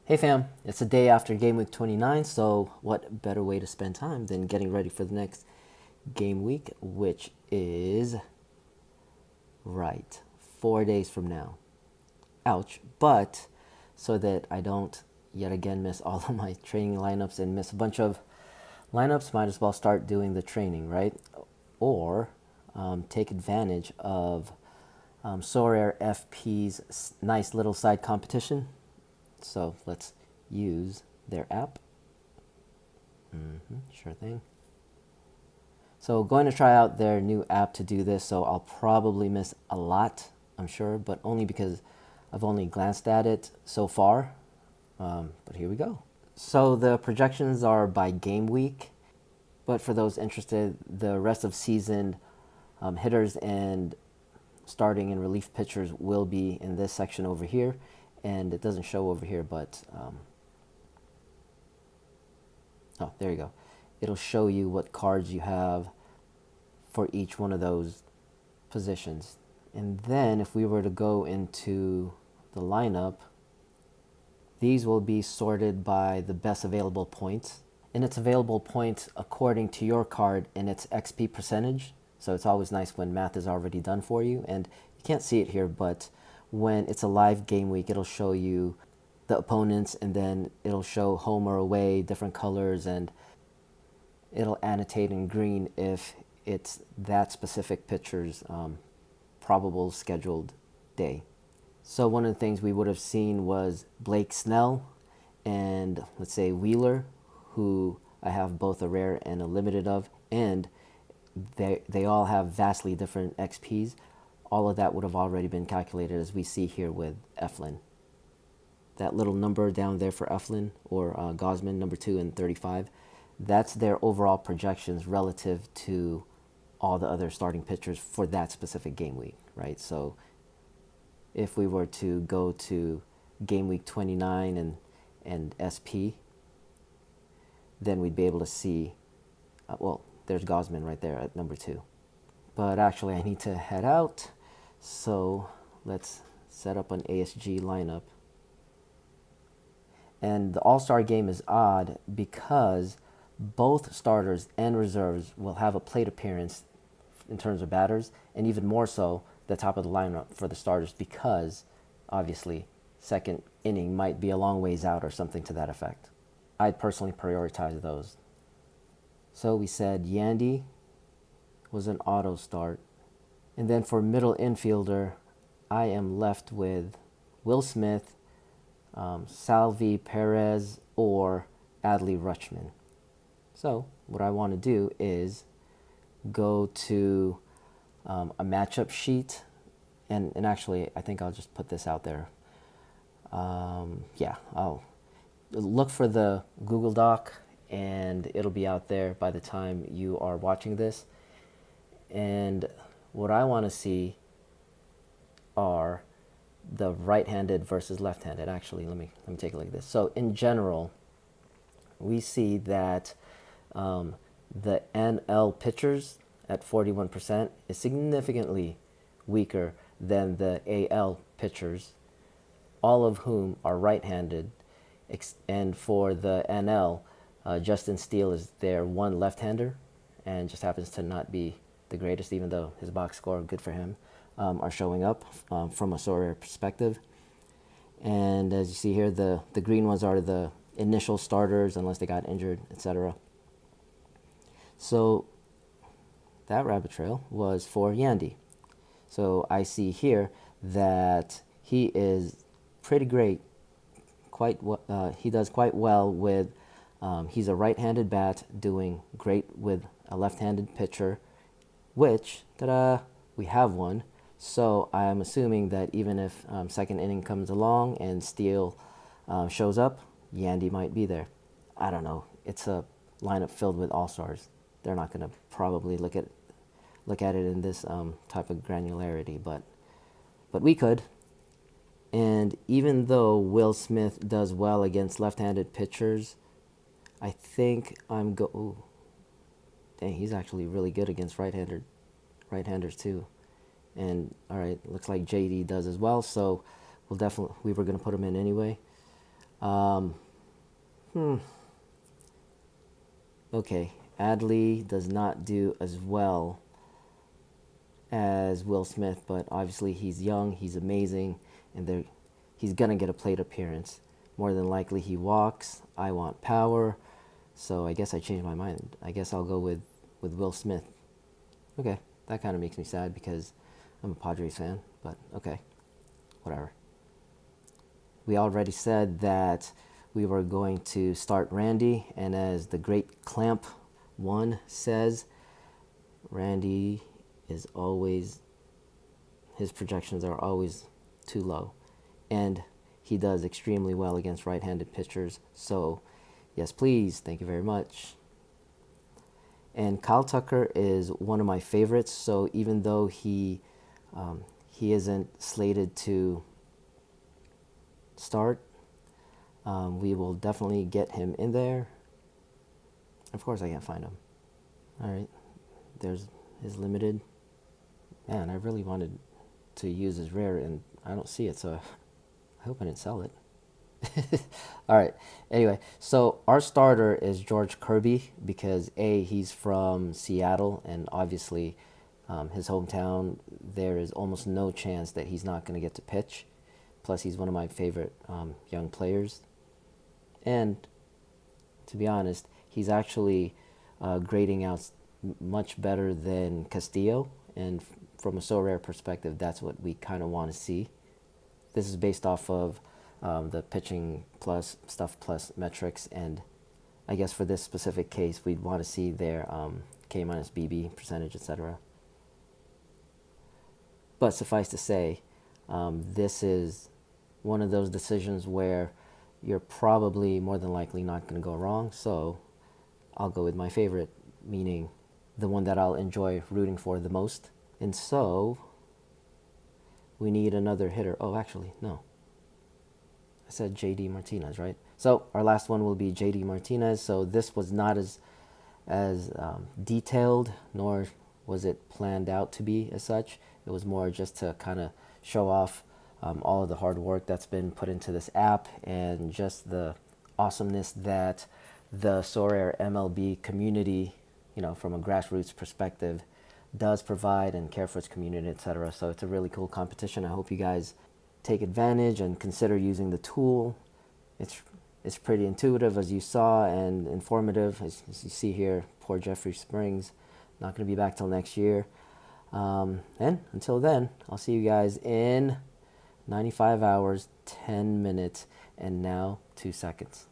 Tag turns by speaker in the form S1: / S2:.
S1: Hey fam, it's a day after game week 29, so what better way to spend time than getting ready for the next game week, which is right 4 days from now. Ouch, but so that I don't yet again miss all of my training lineups and miss a bunch of lineups, might as well start doing the training, right? Or take advantage of SorareFP's nice little side competition. So let's use their app. Sure thing. So going to try out their new app to do this, so I'll probably miss a lot, I'm sure, but only because I've only glanced at it so far. But here we go. So the projections are by game week, but for those interested, the rest of season hitters and starting and relief pitchers will be in this section over here, and it doesn't show over here, but oh, there you go. It'll show you what cards you have for each one of those positions. And then if we were to go into the lineup, these will be sorted by the best available points. And it's available points according to your card and its XP percentage. So it's always nice when math is already done for you. And you can't see it here, but when it's a live game week, it'll show you the opponents, and then it'll show home or away, different colors, and it'll annotate in green if it's that specific pitcher's probable scheduled day. So one of the things we would have seen was Blake Snell and, let's say, Wheeler, who I have both a rare and a limited of, and they all have vastly different XPs. All of that would have already been calculated, as we see here with Eflin. That little number down there for Eflin or Gosman, number 2 and 35, that's their overall projections relative to all the other starting pitchers for that specific game week, right? So if we were to go to game week 29 and SP, then we'd be able to see, well, there's Gosman right there at number 2. But actually I need to head out, so let's set up an ASG lineup. And the All-Star game is odd because both starters and reserves will have a plate appearance in terms of batters, and even more so the top of the lineup for the starters, because obviously second inning might be a long ways out or something to that effect. I'd personally prioritize those. So we said Yandy was an auto start. And then for middle infielder, I am left with Will Smith, Salvi Perez, or Adley Rutschman. So what I want to do is go to a matchup sheet, and actually I think I'll just put this out there. Yeah, I'll look for the Google Doc, and it'll be out there by the time you are watching this. And what I want to see are the right-handed versus left-handed. Actually, let me take a look at this. So in general, we see that the NL pitchers at 41% is significantly weaker than the AL pitchers, all of whom are right-handed. And for the NL, Justin Steele is their one left-hander and just happens to not be the greatest, even though his box score, good for him, are showing up from a Sorare perspective. And as you see here, the green ones are the initial starters unless they got injured, etc. So that rabbit trail was for Yandy. So I see here that he is pretty great. He does quite well with, he's a right-handed bat doing great with a left-handed pitcher, which, ta-da, we have one. So I'm assuming that even if second inning comes along and Steele shows up, Yandy might be there. I don't know. It's a lineup filled with all-stars. They're not going to probably look at it in this type of granularity, but we could. And even though Will Smith does well against left-handed pitchers, I think ooh, dang, he's actually really good against right-handers too. And all right, looks like JD does as well. So we were going to put him in anyway. Um, okay, Adley does not do as well as Will Smith, but obviously he's young, he's amazing, and he's gonna get a plate appearance. More than likely he walks. I want power, so I guess I changed my mind. I guess I'll go with Will Smith. Okay, that kind of makes me sad because I'm a Padres fan, but okay, whatever. We already said that we were going to start Randy, and as the great Clamp 1 says, Randy is always, his projections are always too low. And he does extremely well against right-handed pitchers. So, yes, please. Thank you very much. And Kyle Tucker is one of my favorites. So even though he isn't slated to start, we will definitely get him in there. Of course, I can't find him. All right, there's his limited. Man, I really wanted to use his rare, and I don't see it, so I hope I didn't sell it. All right. Anyway, so our starter is George Kirby because he's from Seattle, and obviously his hometown. There is almost no chance that he's not going to get to pitch. Plus, he's one of my favorite young players, and to be honest, he's actually grading out much better than Castillo, and from a Sorare perspective, that's what we kind of want to see. This is based off of the pitching plus stuff plus metrics, and I guess for this specific case, we'd want to see their K minus BB percentage, etc. But suffice to say, this is one of those decisions where you're probably more than likely not going to go wrong. So I'll go with my favorite, meaning the one that I'll enjoy rooting for the most. And so we need another hitter. Oh, actually, no. I said JD Martinez, right? So our last one will be JD Martinez. So this was not as detailed, nor was it planned out to be as such. It was more just to kind of show off all of the hard work that's been put into this app and just the awesomeness that the SorareMLB community, from a grassroots perspective, does provide and care for its community, etc. So it's a really cool competition. I hope you guys take advantage and consider using the tool. It's pretty intuitive, as you saw, and informative. As you see here, poor Jeffrey Springs, not going to be back till next year. And until then, I'll see you guys in 95 hours, 10 minutes, and now 2 seconds.